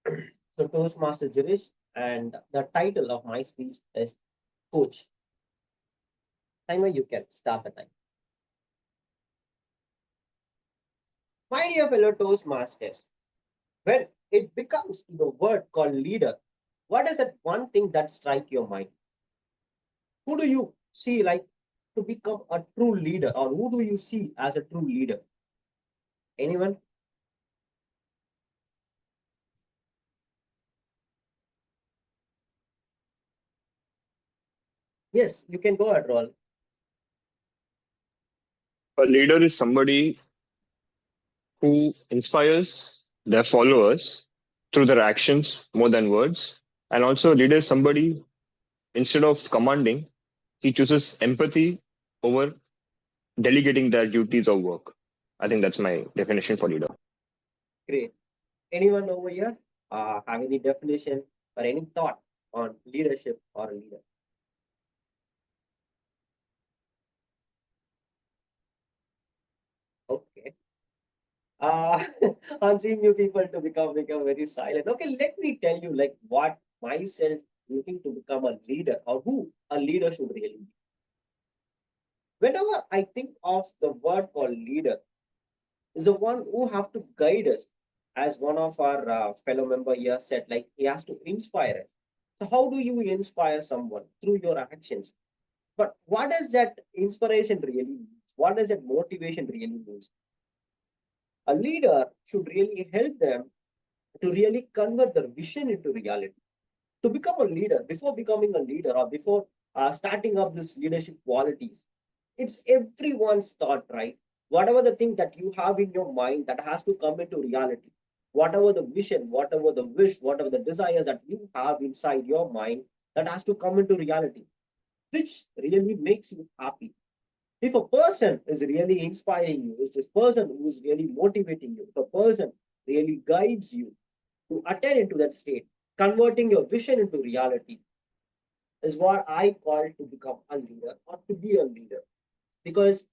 So, Toastmaster Jirish, and the title of my speech is Coach. Timer, you can start the time. My dear fellow Toastmasters, when it becomes the word called leader, what is that one thing that strike your mind? Who do you see like to become a true leader, or who do you see as a true leader? Anyone? Yes, you can go ahead, Roll. A leader is somebody who inspires their followers through their actions more than words. And also, a leader is somebody, instead of commanding, he chooses empathy over delegating their duties or work. I think that's my definition for leader. Great. Anyone over here have any definition or any thought on leadership or a leader? Okay. Uh, on seeing you people to become very silent. Okay, let me tell you like what myself looking to become a leader or who a leader should really be. Whenever I think of the word called leader, is the one who have to guide us, as one of our fellow member here said, like he has to inspire us. So how do you inspire someone through your actions? But what does that inspiration really mean? What does that motivation really mean? A leader should really help them to really convert their vision into reality. To become a leader, before becoming a leader or before starting up this leadership qualities, it's everyone's thought, right? Whatever the thing that you have in your mind that has to come into reality, whatever the vision, whatever the wish, whatever the desires that you have inside your mind, that has to come into reality, which really makes you happy. If a person is really inspiring you, is this person who is really motivating you, if a person really guides you to attain into that state, converting your vision into reality, is what I call to become a leader or to be a leader. Because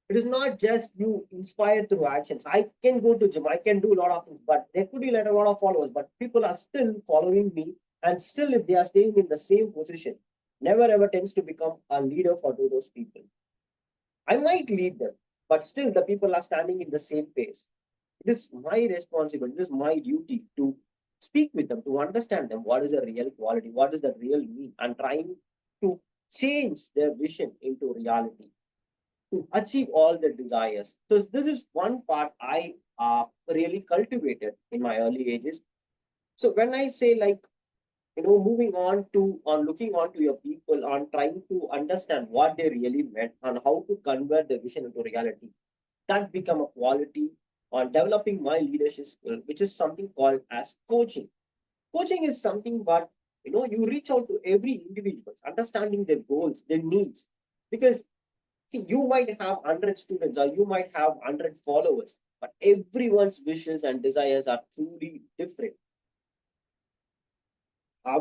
it is not just you inspire through actions. I can go to gym, I can do a lot of things, but there could be like a lot of followers, but people are still following me, and still if they are staying in the same position, never ever tends to become a leader for those people. I might lead them, but still the people are standing in the same pace. It is my responsibility, it is my duty to speak with them, to understand them. What is the real quality? What is the real mean? And trying to change their vision into reality to achieve all their desires. So this is one part I really cultivated in my early ages. So when I say like moving on to on looking on to your people, on trying to understand what they really meant and how to convert the vision into reality, that become a quality on developing my leadership skill, which is something called as coaching. Coaching is something but you reach out to every individual, understanding their goals, their needs. Because see, you might have 100 students or you might have 100 followers, but everyone's wishes and desires are truly different.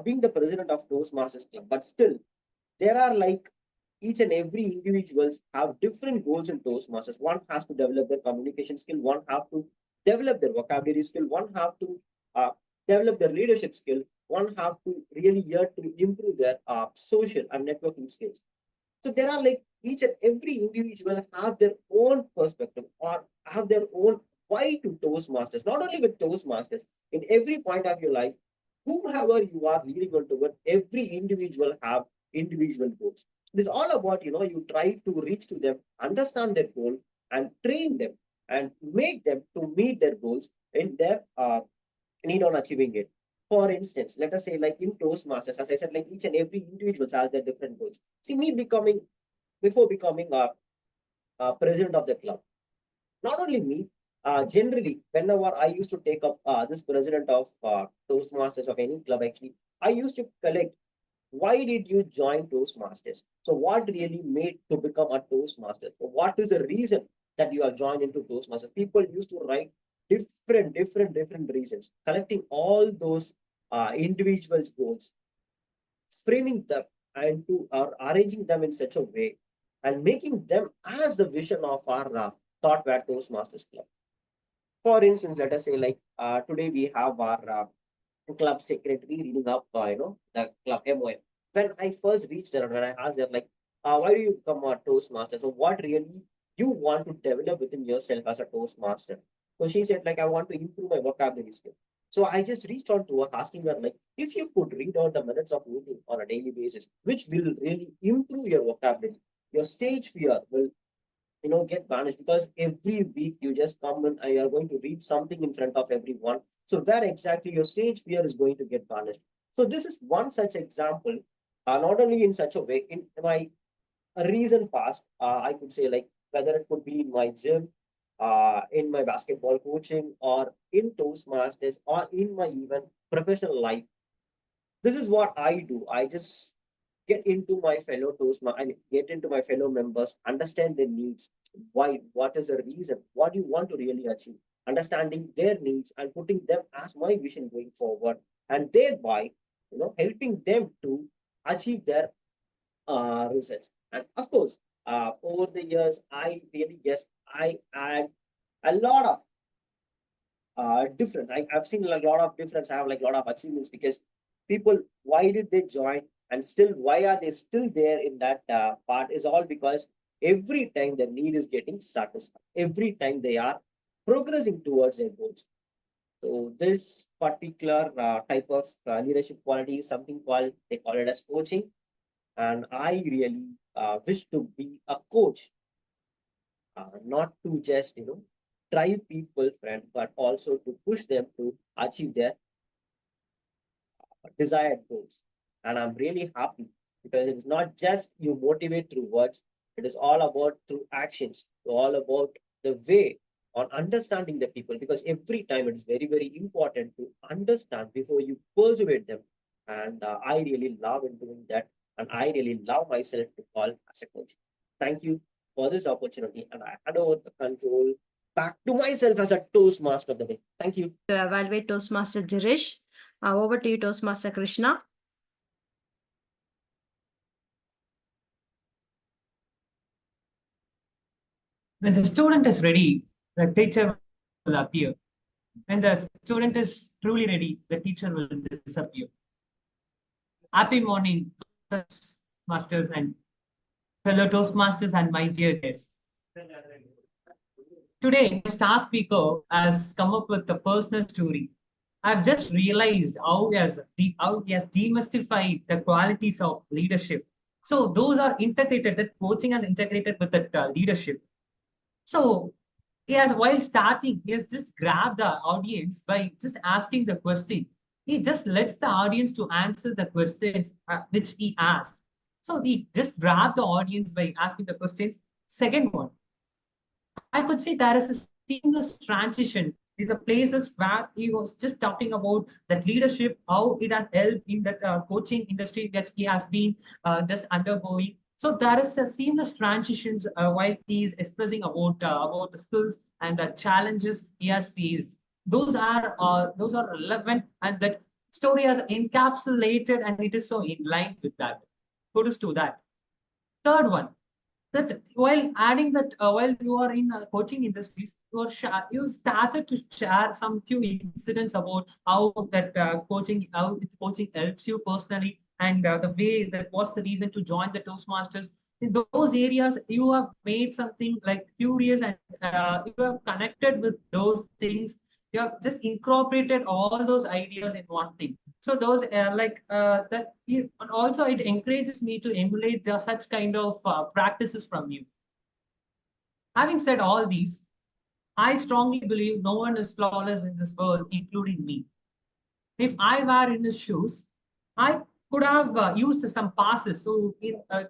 Being the president of Toastmasters Club, but still, there are like each and every individuals have different goals in Toastmasters. One has to develop their communication skill, one have to develop their vocabulary skill, one have to uh, develop their leadership skill, one have to really here to improve their social and networking skills. So there are like each and every individual have their own perspective or have their own why to Toastmasters. Not only with Toastmasters, in every point of your life, whomever you are leading on toward, every individual have individual goals. It is all about you try to reach to them, understand their goal, and train them and make them to meet their goals in their need on achieving it. For instance, let us say like in Toastmasters, as I said, like each and every individual has their different goals. See, me becoming before becoming a president of the club, not only me, generally, whenever I used to take up this president of Toastmasters of any club, actually, I used to collect why did you join Toastmasters? So, what really made to become a Toastmaster? So what is the reason that you are joined into Toastmasters? People used to write different reasons, collecting all those individuals' goals, framing them and to arranging them in such a way and making them as the vision of our thought where Toastmasters Club. For instance, let us say like today we have our club secretary reading up, the club MOM. When I first reached her, when I asked her, like, why do you become a Toastmaster? So, what really you want to develop within yourself as a Toastmaster? So she said, like, I want to improve my vocabulary skill. So I just reached out to her, asking her, like, if you could read out the minutes of meeting on a daily basis, which will really improve your vocabulary, your stage fear will get vanished, because every week you just come in and you're going to read something in front of everyone. So where exactly your stage fear is going to get vanished. So this is one such example. Not only in such a way, in my recent past, I could say, like, whether it could be in my gym, in my basketball coaching, or in Toastmasters, or in my even professional life. This is what I do. I just get into my fellow I mean, get into my fellow members, understand their needs, why, what is the reason, what do you want to really achieve, understanding their needs and putting them as my vision going forward, and thereby, helping them to achieve their results. And of course, over the years, I really guess I add a lot of different. I've seen a lot of difference. I have like a lot of achievements, because people, why did they join, and still why are they still there in that part, is all because every time the need is getting satisfied, every time they are progressing towards their goals. So this particular type of leadership quality is something called, they call it as coaching, and I really wish to be a coach, not to just drive people, friend, but also to push them to achieve their desired goals. And I'm really happy, because it is not just you motivate through words, it is all about through actions, all about the way on understanding the people, because every time it is very, very important to understand before you persuade them. And I really love in doing that. And I really love myself to call as a coach. Thank you for this opportunity. And I hand over the control back to myself as a Toastmaster of the day. Thank you. To evaluate Toastmaster Jirish. Over to you, Toastmaster Krishna. When the student is ready, the teacher will appear. When the student is truly ready, the teacher will disappear. Happy morning, Toastmasters and fellow Toastmasters and my dear guests. Today, my star speaker has come up with a personal story. I've just realized how he has demystified the qualities of leadership. So those are integrated, that coaching has integrated with that leadership. So while starting, he has just grabbed the audience by just asking the question. He just lets the audience to answer the questions which he asked. So he just grabbed the audience by asking the questions. Second one, I could say there is a seamless transition in the places where he was just talking about that leadership, how it has helped in that coaching industry that he has been just undergoing. So there is a seamless transitions while he is expressing about the skills and the challenges he has faced. Those are relevant, and that story has encapsulated, and it is so in line with that. Kudos to that. Third one, that while adding that while you are in coaching industries, you started to share some few incidents about how coaching helps you personally, and the way that what's the reason to join the Toastmasters. In those areas, you have made something like curious, and you have connected with those things. You have just incorporated all those ideas in one thing. So those and also it encourages me to emulate such kind of practices from you. Having said all these, I strongly believe no one is flawless in this world, including me. If I were in his shoes, I could have used some passes. So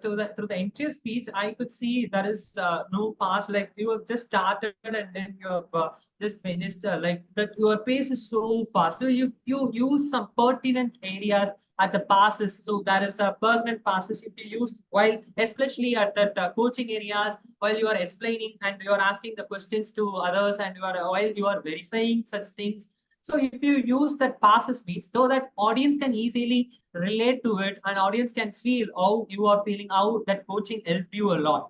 through the entire speech, I could see there is no pass. Like you have just started and then you have just finished. Like that, your pace is so fast. So you use some pertinent areas at the passes. So there is a pertinent passes if you use while, especially at that coaching areas, while you are explaining and you are asking the questions to others, and while you are verifying such things. So if you use that passes speech, so that audience can easily relate to it, and audience can feel how you are feeling, how that coaching helped you a lot.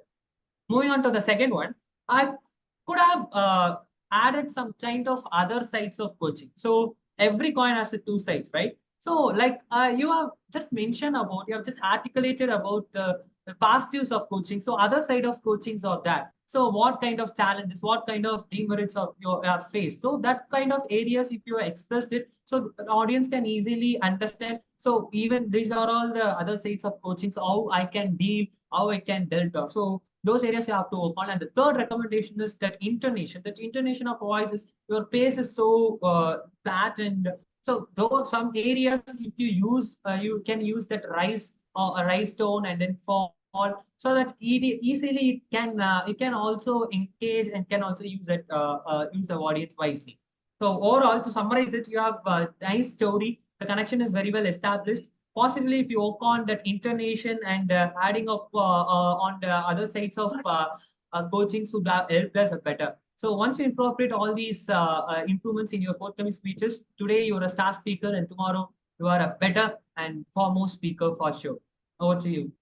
Moving on to the second one, I could have added some kind of other sides of coaching. So every coin has the two sides, right? So like you have just mentioned about, you have just articulated about the positives of coaching. So other side of coachings are that. So what kind of challenges, what kind of demerits of your are faced? So that kind of areas, if you expressed it, so the audience can easily understand. So even these are all the other sides of coaching. So how I can deal, how I can delta. So those areas you have to work on. And the third recommendation is that intonation. That intonation of voice is, your pace is so flat, and so though some areas, if you use, you can use that rise or a rise tone and then fall, so that easily it can also engage and can also use the audience wisely. So overall, to summarize it, you have a nice story. The connection is very well established. Possibly, if you work on that intonation and adding up on the other sides of coaching, should have helped us better. So once you incorporate all these improvements in your forthcoming speeches, today you're a star speaker, and tomorrow you are a better and foremost speaker for sure. Over to you.